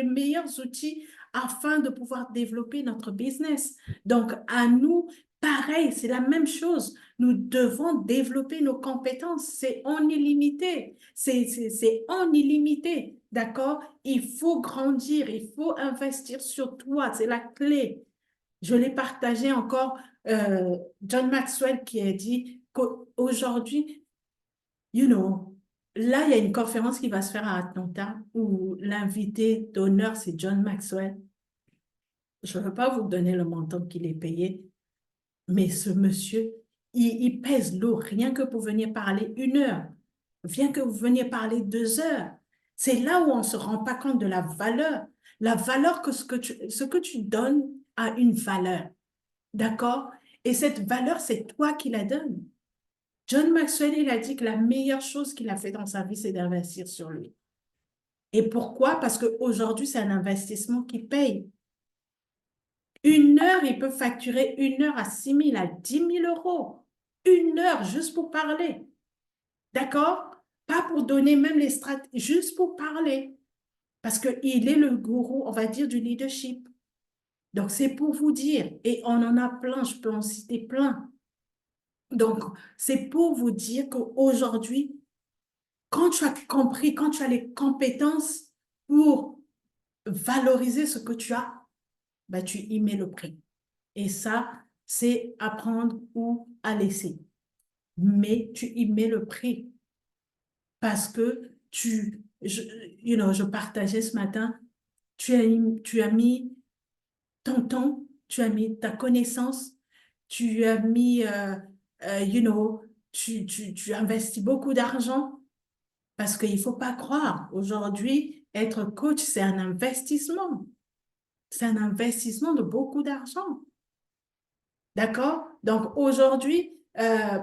meilleurs outils afin de pouvoir développer notre business. Donc, à nous, pareil, c'est la même chose. Nous devons développer nos compétences. C'est en illimité. C'est en illimité. D'accord? Il faut grandir. Il faut investir sur toi. C'est la clé. Je l'ai partagé encore, John Maxwell qui a dit qu'aujourd'hui, là, il y a une conférence qui va se faire à Atlanta où l'invité d'honneur, c'est John Maxwell. Je ne veux pas vous donner le montant qu'il est payé, mais ce monsieur, il pèse lourd, rien que pour venir parler 1 heure, rien que vous veniez parler 2 heures. C'est là où on ne se rend pas compte de la valeur que ce que tu donnes a une valeur. D'accord? Et cette valeur, c'est toi qui la donnes. John Maxwell, il a dit que la meilleure chose qu'il a fait dans sa vie, c'est d'investir sur lui. Et pourquoi? Parce qu'aujourd'hui, c'est un investissement qui paye. 1 heure, il peut facturer 1 heure à 6 000, à 10 000 euros. 1 heure juste pour parler. D'accord? Pas pour donner même les stratégies, juste pour parler. Parce qu'il est le gourou, on va dire, du leadership. Donc, c'est pour vous dire, et on en a plein, je peux en citer plein. Donc, c'est pour vous dire qu'aujourd'hui, quand tu as compris, quand tu as les compétences pour valoriser ce que tu as, ben, tu y mets le prix. Et ça, c'est apprendre ou à laisser. Mais tu y mets le prix parce que je partageais ce matin, tu as mis ton temps, tu as mis ta connaissance, tu as mis, tu investis beaucoup d'argent parce qu'il ne faut pas croire. Aujourd'hui, être coach, c'est un investissement. C'est un investissement de beaucoup d'argent. D'accord? Donc aujourd'hui,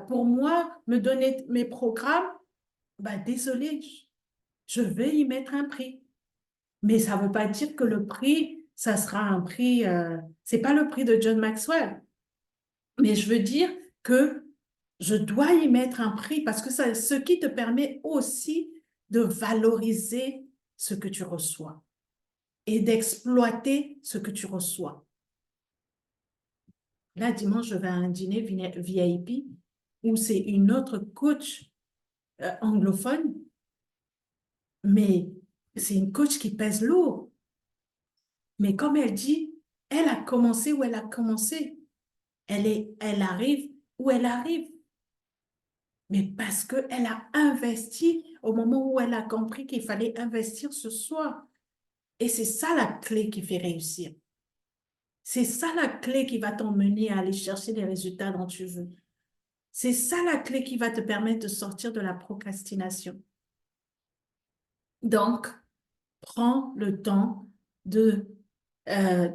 pour moi, me donner mes programmes, bah, désolé, je vais y mettre un prix. Mais ça ne veut pas dire que le prix, ça sera un prix, c'est pas le prix de John Maxwell. Mais je veux dire que je dois y mettre un prix parce que c'est ce qui te permet aussi de valoriser ce que tu reçois et d'exploiter ce que tu reçois. Là, dimanche, je vais à un dîner VIP. ou c'est une autre coach anglophone, mais c'est une coach qui pèse lourd. Mais comme elle dit, elle a commencé où elle a commencé. Elle arrive où elle arrive. Mais parce qu'elle a investi au moment où elle a compris qu'il fallait investir ce soir. Et c'est ça la clé qui fait réussir. C'est ça la clé qui va t'emmener à aller chercher les résultats dont tu veux. C'est ça la clé qui va te permettre de sortir de la procrastination. Donc, prends le temps de euh,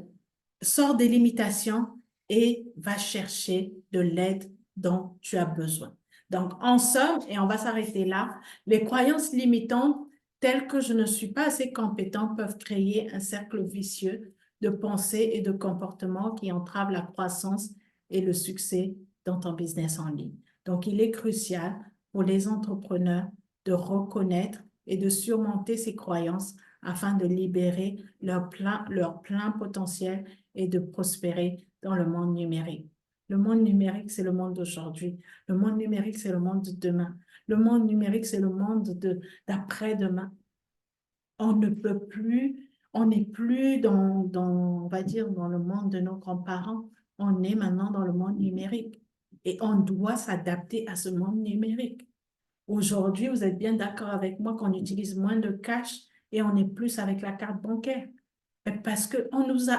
sors des limitations et va chercher de l'aide dont tu as besoin. Donc, en somme, et on va s'arrêter là, les croyances limitantes telles que je ne suis pas assez compétent peuvent créer un cercle vicieux de pensées et de comportements qui entravent la croissance et le succès dans ton business en ligne. Donc, il est crucial pour les entrepreneurs de reconnaître et de surmonter ces croyances afin de libérer leur plein potentiel et de prospérer dans le monde numérique. Le monde numérique, c'est le monde d'aujourd'hui. Le monde numérique, c'est le monde de demain. Le monde numérique, c'est le monde d'après-demain. On ne peut plus, on n'est plus on va dire, dans le monde de nos grands-parents. On est maintenant dans le monde numérique. Et on doit s'adapter à ce monde numérique. Aujourd'hui, vous êtes bien d'accord avec moi qu'on utilise moins de cash et on est plus avec la carte bancaire. Parce on nous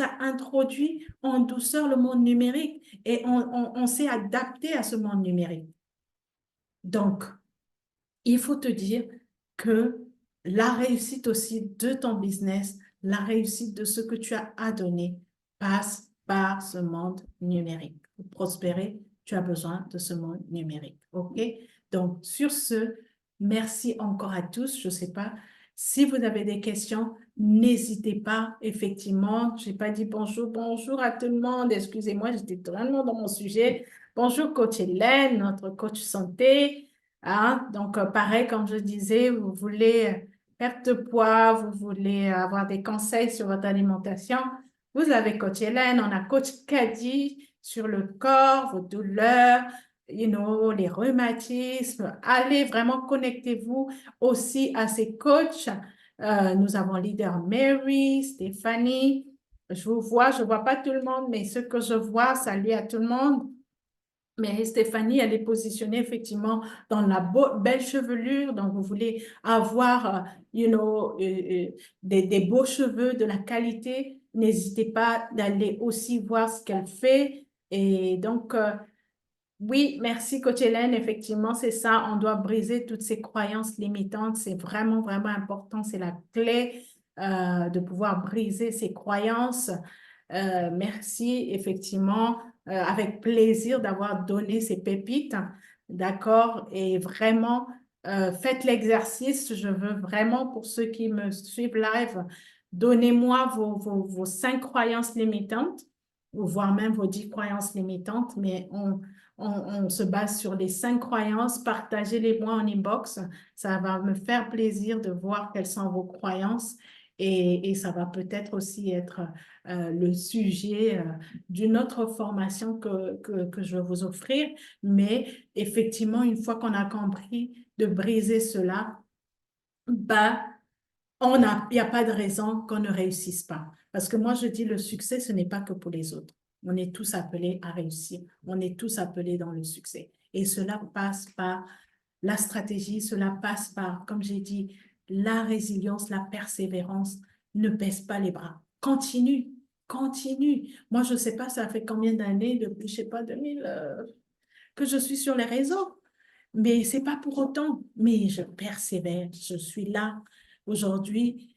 a introduit en douceur le monde numérique et on s'est adapté à ce monde numérique. Donc, il faut te dire que la réussite aussi de ton business, la réussite de ce que tu as à donner passe par ce monde numérique. Pour prospérer, tu as besoin de ce monde numérique. OK? Donc, sur ce, merci encore à tous. Je ne sais pas si vous avez des questions, n'hésitez pas. Effectivement, je n'ai pas dit bonjour à tout le monde. Excusez-moi, j'étais vraiment dans mon sujet. Bonjour, coach Hélène, notre coach santé. Hein? Donc, pareil, comme je disais, vous voulez perdre de poids, vous voulez avoir des conseils sur votre alimentation, vous avez coach Hélène, on a coach Kadi sur le corps, vos douleurs, les rhumatismes. Allez, vraiment, connectez-vous aussi à ces coachs. Nous avons leader Mary, Stéphanie. Je vous vois, je ne vois pas tout le monde, mais ce que je vois, salut à tout le monde. Mais Stéphanie, elle est positionnée effectivement dans la belle chevelure, donc vous voulez avoir, des beaux cheveux, de la qualité, n'hésitez pas d'aller aussi voir ce qu'elle fait. Et donc, oui, merci Coach Hélène, effectivement, c'est ça, on doit briser toutes ces croyances limitantes, c'est vraiment, vraiment important, c'est la clé de pouvoir briser ces croyances. Merci, effectivement, avec plaisir d'avoir donné ces pépites, d'accord? Et vraiment, faites l'exercice. Je veux vraiment, pour ceux qui me suivent live, donnez-moi vos 5 croyances limitantes, ou voire même vos 10 croyances limitantes, mais on se base sur les 5 croyances. Partagez-les-moi en inbox. Ça va me faire plaisir de voir quelles sont vos croyances et ça va peut-être aussi être le sujet d'une autre formation que je vais vous offrir. Mais effectivement, une fois qu'on a compris de briser cela, bah, il n'y a pas de raison qu'on ne réussisse pas. Parce que moi, je dis le succès, ce n'est pas que pour les autres. On est tous appelés à réussir. On est tous appelés dans le succès. Et cela passe par la stratégie, cela passe par, comme j'ai dit, la résilience, la persévérance. Ne baisse pas les bras. Continue, continue. Moi, je ne sais pas, ça fait combien d'années, depuis, je ne sais pas, 2000, que je suis sur les réseaux. Mais ce n'est pas pour autant. Mais je persévère, je suis là. Aujourd'hui,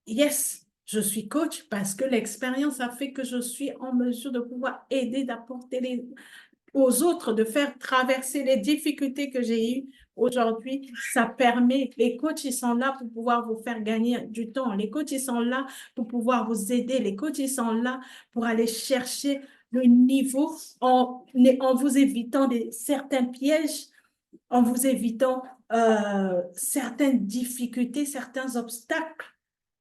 yes, je suis coach parce que l'expérience a fait que je suis en mesure de pouvoir aider, d'apporter aux autres, de faire traverser les difficultés que j'ai eues aujourd'hui. Ça permet, les coachs, ils sont là pour pouvoir vous faire gagner du temps. Les coachs, ils sont là pour pouvoir vous aider. Les coachs, ils sont là pour aller chercher le niveau en vous évitant certains pièges, en vous évitant certaines difficultés, certains obstacles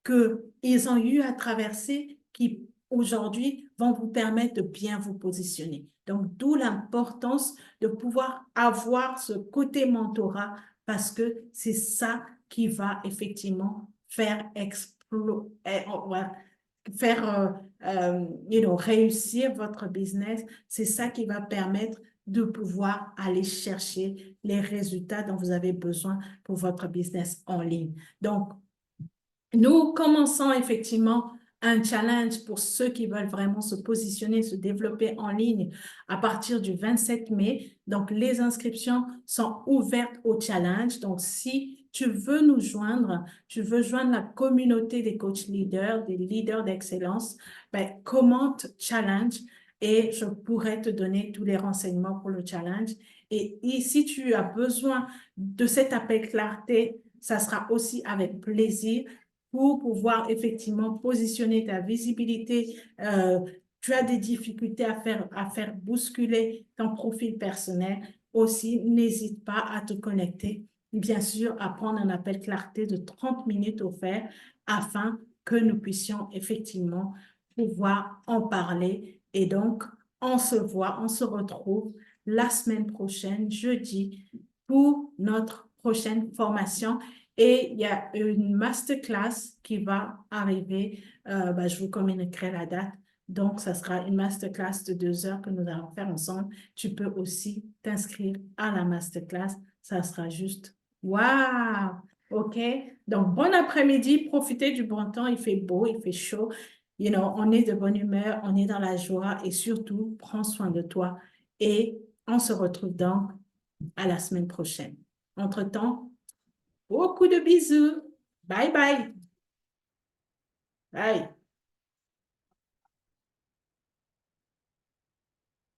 qu'ils ont eu à traverser qui aujourd'hui vont vous permettre de bien vous positionner. Donc, d'où l'importance de pouvoir avoir ce côté mentorat parce que c'est ça qui va effectivement faire réussir votre business. C'est ça qui va permettre de pouvoir aller chercher les résultats dont vous avez besoin pour votre business en ligne. Donc, nous commençons effectivement un challenge pour ceux qui veulent vraiment se positionner, se développer en ligne à partir du 27 mai. Donc, les inscriptions sont ouvertes au challenge. Donc, si tu veux nous joindre, tu veux joindre la communauté des coachs leaders, des leaders d'excellence, ben, commente challenge et je pourrai te donner tous les renseignements pour le challenge. Et si tu as besoin de cet appel clarté, ça sera aussi avec plaisir pour pouvoir effectivement positionner ta visibilité. Tu as des difficultés à faire bousculer ton profil personnel. Aussi, n'hésite pas à te connecter. Bien sûr, à prendre un appel clarté de 30 minutes offert afin que nous puissions effectivement pouvoir en parler. Et donc, on se voit, on se retrouve la semaine prochaine, jeudi, pour notre prochaine formation. Et il y a une masterclass qui va arriver. Je vous communiquerai la date. Donc, ça sera une masterclass de 2 heures que nous allons faire ensemble. Tu peux aussi t'inscrire à la masterclass. Ça sera juste waouh! OK? Donc, bon après-midi. Profitez du bon temps. Il fait beau, il fait chaud. On est de bonne humeur, on est dans la joie et surtout, prends soin de toi. Et on se retrouve donc à la semaine prochaine. Entre-temps, beaucoup de bisous. Bye bye. Bye.